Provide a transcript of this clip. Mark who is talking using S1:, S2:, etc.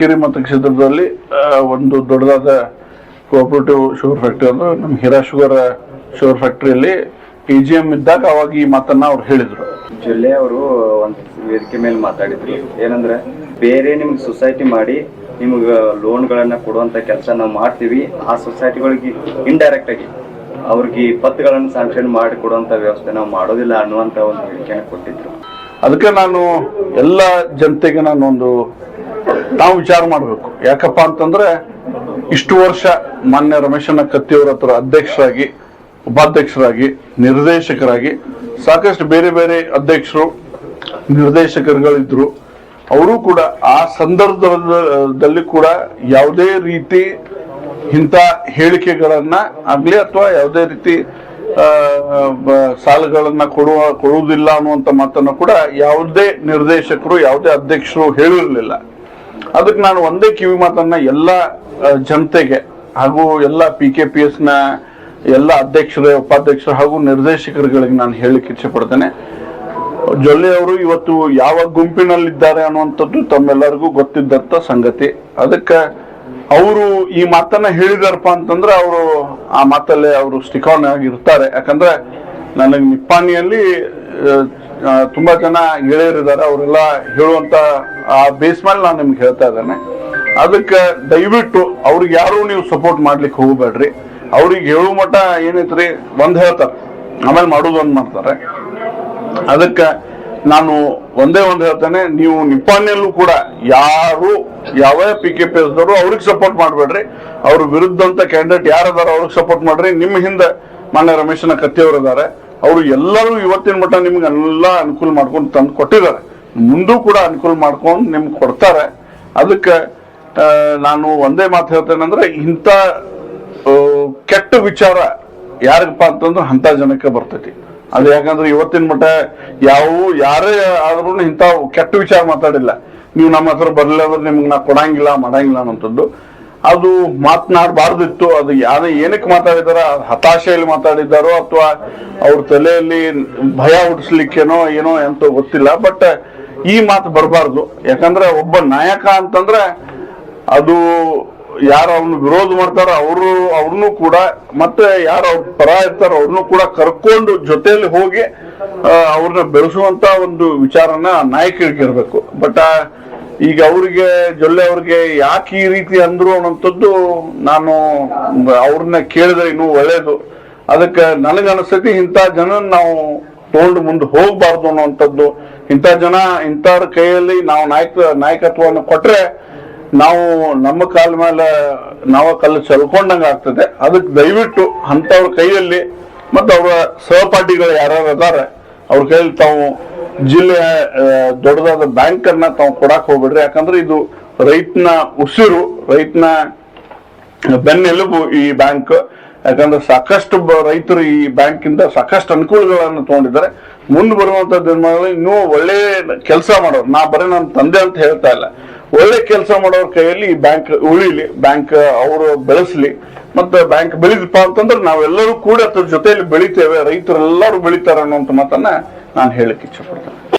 S1: ಹಿರಿ ಮತಕ್ಷೇತ್ರದಲ್ಲಿ ಒಂದು ದೊಡ್ಡದಾದ ಕೋಆಪರೇಟಿವ್ ಶುಗರ್ ಫ್ಯಾಕ್ಟರಿ ಅಂದ್ರೆ ನಮ್ಮ ಹೀರಾ ಶುಗರ್ ಶುಗರ್ ಫ್ಯಾಕ್ಟರಿಯಲ್ಲಿ PGM ಇದ್ದಾಗ ಅವಾಗ ಈ ಮಾತನ್ನ ಅವ್ರು ಹೇಳಿದ್ರು.
S2: ಜಿಲ್ಲೆ ಅವರು ಒಂದು ವೇದಿಕೆ ಮೇಲೆ ಮಾತಾಡಿದ್ರು. ಏನಂದ್ರೆ ಬೇರೆ ನಿಮ್ಗೆ ಸೊಸೈಟಿ ಮಾಡಿ ನಿಮ್ಗೆ ಲೋನ್ಗಳನ್ನ ಕೊಡುವಂತ ಕೆಲಸ ನಾವು ಮಾಡ್ತೀವಿ. ಆ ಸೊಸೈಟಿಗಳಿಗೆ ಇಂಡೈರೆಕ್ಟ್ ಆಗಿ ಅವ್ರಿಗೆ ಪತ್ರಗಳನ್ನು ಸ್ಯಾಂಕ್ಷನ್ ಮಾಡಿ ಕೊಡುವಂತ ವ್ಯವಸ್ಥೆ ನಾವು ಮಾಡೋದಿಲ್ಲ ಅನ್ನುವಂತ ಒಂದು ಹೇಳಿಕೆಯನ್ನು ಕೊಟ್ಟಿದ್ರು.
S1: ಅದಕ್ಕೆ ನಾನು ಎಲ್ಲ ಜನತೆಗೆ ನಾವು ವಿಚಾರ ಮಾಡಬೇಕು. ಯಾಕಪ್ಪ ಅಂತಂದ್ರೆ ಇಷ್ಟು ವರ್ಷ ಮಾನ್ಯ ರಮೇಶಣ್ಣ ಕತ್ತಿಯವರ ಹತ್ರ ಅಧ್ಯಕ್ಷರಾಗಿ, ಉಪಾಧ್ಯಕ್ಷರಾಗಿ, ನಿರ್ದೇಶಕರಾಗಿ ಸಾಕಷ್ಟು ಬೇರೆ ಬೇರೆ ಅಧ್ಯಕ್ಷರು ನಿರ್ದೇಶಕರುಗಳಿದ್ರು. ಅವರು ಕೂಡ ಆ ಸಂದರ್ಭದಲ್ಲಿ ಕೂಡ ಯಾವುದೇ ರೀತಿ ಇಂಥ ಹೇಳಿಕೆಗಳನ್ನ ಆಗ್ಲಿ ಅಥವಾ ಯಾವುದೇ ರೀತಿ ಸಾಲಗಳನ್ನ ಕೊಡುವುದಿಲ್ಲ ಅನ್ನುವಂತ ಮಾತನ್ನು ಕೂಡ ಯಾವುದೇ ನಿರ್ದೇಶಕರು, ಯಾವುದೇ ಅಧ್ಯಕ್ಷರು ಹೇಳಿರಲಿಲ್ಲ. ಅದಕ್ಕೆ ನಾನು ಒಂದೇ ಕಿವಿ ಮಾತನ್ನ ಎಲ್ಲ ಜನತೆಗೆ ಹಾಗೂ ಎಲ್ಲ PKPS ನ ಎಲ್ಲ ಅಧ್ಯಕ್ಷರು, ಉಪಾಧ್ಯಕ್ಷರು ಹಾಗೂ ನಿರ್ದೇಶಕರುಗಳಿಗೆ ನಾನು ಹೇಳಲಿಕ್ಕೆ ಇಚ್ಛೆ ಪಡ್ತೇನೆ. ಜೊಲ್ಲೆ ಅವರು ಇವತ್ತು ಯಾವ ಗುಂಪಿನಲ್ಲಿದ್ದಾರೆ ಅನ್ನುವಂಥದ್ದು ತಮ್ಮೆಲ್ಲರಿಗೂ ಗೊತ್ತಿದ್ದಂತ ಸಂಗತಿ. ಅದಕ್ಕೆ ಅವರು ಈ ಮಾತನ್ನ ಹೇಳಿದಾರಪ್ಪ ಅಂತಂದ್ರೆ ಅವರು ಆ ಮಾತಲ್ಲೇ ಅವರು ಸ್ಟಿಕ್ ಆನ್ ಆಗಿರ್ತಾರೆ. ಯಾಕಂದ್ರೆ ನನಗೆ ನಿಪ್ಪಾಣಿಯಲ್ಲಿ ತುಂಬಾ ಜನ ಗೆಳೆಯರಿದ್ದಾರೆ. ಅವರೆಲ್ಲ ಹೇಳುವಂತ ಆ ಬೇಸ್ ಮೇಲೆ ನಾನು ನಿಮ್ಗೆ ಹೇಳ್ತಾ ಇದ್ದೇನೆ. ಅದಕ್ಕೆ ದಯವಿಟ್ಟು ಅವ್ರಿಗೆ ಯಾರು ನೀವು ಸಪೋರ್ಟ್ ಮಾಡ್ಲಿಕ್ಕೆ ಹೋಗ್ಬೇಡ್ರಿ. ಅವ್ರಿಗೆ ಹೇಳುವ ಮಟ್ಟ ಏನೈತ್ರಿ, ಒಂದ್ ಹೇಳ್ತಾರೆ, ಆಮೇಲೆ ಮಾಡೋದು ಒಂದ್ ಮಾಡ್ತಾರೆ. ಅದಕ್ಕೆ ನಾನು ಒಂದೇ ಹೇಳ್ತೇನೆ, ನೀವು ನಿಪ್ಪಾಣಿಯಲ್ಲೂ ಕೂಡ ಯಾರು ಯಾವ PKPS ದವರು ಅವ್ರಿಗೆ ಸಪೋರ್ಟ್ ಮಾಡ್ಬೇಡ್ರಿ. ಅವ್ರ ವಿರುದ್ಧಂತ ಕ್ಯಾಂಡಿಡೇಟ್ ಯಾರದಾರ ಅವ್ರಿಗೆ ಸಪೋರ್ಟ್ ಮಾಡ್ರಿ. ನಿಮ್ಮ ಹಿಂದೆ ಮಾನ್ಯ ರಮೇಶನ ಕತ್ತಿಯವರು ಇದ್ದಾರೆ. ಅವರು ಎಲ್ಲರೂ ಇವತ್ತಿನ ಮಟ್ಟ ನಿಮ್ಗೆ ಎಲ್ಲ ಅನುಕೂಲ ಮಾಡ್ಕೊಂಡು ತಂದು ಕೊಟ್ಟಿದ್ದಾರೆ. ಮುಂದೂ ಕೂಡ ಅನುಕೂಲ ಮಾಡ್ಕೊಂಡು ನಿಮ್ಗೆ ಕೊಡ್ತಾರೆ. ಅದಕ್ಕೆ ನಾನು ಒಂದೇ ಮಾತು ಹೇಳ್ತೇನೆ ಅಂದ್ರೆ, ಇಂಥ ಕೆಟ್ಟ ವಿಚಾರ ಯಾರಿಗಪ್ಪ ಅಂತಂದ್ರೆ ಅಂತ ಜನಕ್ಕೆ ಬರ್ತೈತಿ. ಅದು ಯಾಕಂದ್ರೆ ಇವತ್ತಿನ ಮಟ್ಟ ಯಾರೇ ಆದ್ರೂ ಇಂಥ ಕೆಟ್ಟ ವಿಚಾರ ಮಾತಾಡಿಲ್ಲ. ನೀವು ನಮ್ಮ ಹತ್ರ ಬರ್ಲಿಲ್ಲ ಅಂದ್ರೆ ನಿಮ್ಗೆ ನಾ ಕೊಡಂಗಿಲ್ಲ ಮಾಡಂಗಿಲ್ಲ ಅನ್ನೋಂಥದ್ದು ಅದು ಮಾತನಾಡಬಾರ್ದಿತ್ತು. ಅದು ಏನಕ್ಕೆ ಮಾತಾಡಿದಾರ, ಹತಾಶೆಯಲ್ಲಿ ಮಾತಾಡಿದಾರೋ ಅಥವಾ ಅವ್ರ ತಲೆಯಲ್ಲಿ ಭಯ ಹುಟ್ಟಿಸ್ಲಿಕ್ಕೇನೋ ಏನೋ ಎಂತ ಗೊತ್ತಿಲ್ಲ. ಬಟ್ ಈ ಮಾತು ಬರಬಾರ್ದು. ಯಾಕಂದ್ರೆ ಒಬ್ಬ ನಾಯಕ ಅಂತಂದ್ರೆ ಅದು ಯಾರು ಅವ್ನ ವಿರೋಧ ಮಾಡ್ತಾರೋ ಅವ್ರನ್ನೂ ಕೂಡ, ಮತ್ತೆ ಯಾರು ಅವ್ರ ಪರ ಇರ್ತಾರೋ ಅವ್ರನ್ನೂ ಕೂಡ ಕರ್ಕೊಂಡು ಜೊತೆಯಲ್ಲಿ ಹೋಗಿ ಅವ್ರನ್ನ ಬೆಳೆಸುವಂತ ಒಂದು ವಿಚಾರನ ನಾಯಕರಿಗೆ ಇರ್ಬೇಕು. ಬಟ್ ಈಗ ಅವ್ರಿಗೆ ಜೊಲ್ಲೆ ಅವ್ರಿಗೆ ಯಾಕೆ ಈ ರೀತಿ ಅಂದ್ರು ಅನ್ನೋಂಥದ್ದು ನಾನು ಅವ್ರನ್ನ ಕೇಳಿದ್ರೆ ಇನ್ನೂ ಒಳ್ಳೇದು. ಅದಕ್ಕೆ ನನಗನ್ನಿಸ್ತೈತಿ ಇಂಥ ಜನ ನಾವು ತಗೊಂಡು ಮುಂದೆ ಹೋಗ್ಬಾರ್ದು ಅನ್ನುವಂಥದ್ದು. ಇಂಥವ್ರ ಕೈಯಲ್ಲಿ ನಾವು ನಾಯಕತ್ವವನ್ನು ಕೊಟ್ರೆ ನಾವು ನಮ್ಮ ಕಾಲ ಮೇಲೆ ನಾವ ಕಲ್ಲು ಚಲ್ಕೊಂಡಂಗ ಆಗ್ತದೆ. ಅದಕ್ಕೆ ದಯವಿಟ್ಟು ಅಂತವ್ರ ಕೈಯಲ್ಲಿ ಮತ್ತು ಅವರ ಸಹಪಾಠಿಗಳು ಯಾರ್ಯಾರು ಅದಾರೆ ಅವ್ರ ಕೈಯಲ್ಲಿ ತಾವು ಜಿಲ್ಲೆಯ ದೊಡ್ಡದಾದ ಬ್ಯಾಂಕ್ ಅನ್ನ ತಾವು ಕೊಡಾಕ್ ಹೋಗ್ಬಿಡ್ರಿ. ಯಾಕಂದ್ರೆ ಇದು ರೈತನ ಉಸಿರು, ರೈತನ ಬೆನ್ನೆಲುಬು ಈ ಬ್ಯಾಂಕ್. ಯಾಕಂದ್ರೆ ಸಾಕಷ್ಟು ರೈತರು ಈ ಬ್ಯಾಂಕ್ ಇಂದ ಸಾಕಷ್ಟು ಅನುಕೂಲಗಳನ್ನು ತಗೊಂಡಿದ್ದಾರೆ. ಮುಂದೆ ಬರುವಂತ ದಿನಮಾನಗಳಲ್ಲಿ ಇನ್ನೂ ಒಳ್ಳೆ ಕೆಲಸ ಮಾಡೋರು, ನಾ ಬರೀ ನನ್ನ ತಂದೆ ಅಂತ ಹೇಳ್ತಾ ಇಲ್ಲ, ಒಳ್ಳೆ ಕೆಲಸ ಮಾಡೋರ ಕೈಯಲ್ಲಿ ಈ ಬ್ಯಾಂಕ್ ಉಳಿಲಿ, ಬ್ಯಾಂಕ್ ಅವರು ಬೆಳೆಸ್ಲಿ. ಮತ್ತೆ ಬ್ಯಾಂಕ್ ಬೆಳೆದಪ್ಪ ಅಂತಂದ್ರೆ ನಾವೆಲ್ಲರೂ ಕೂಡ ಅದ್ರ ಜೊತೆಯಲ್ಲಿ ಬೆಳಿತೇವೆ, ರೈತರೆಲ್ಲರೂ ಬೆಳಿತಾರೆ ಅನ್ನುವಂಥ ಮಾತನ್ನ ನಾನು ಹೇಳಕ್ ಇಚ್ಛೆ ಪಡ್ತೇನೆ.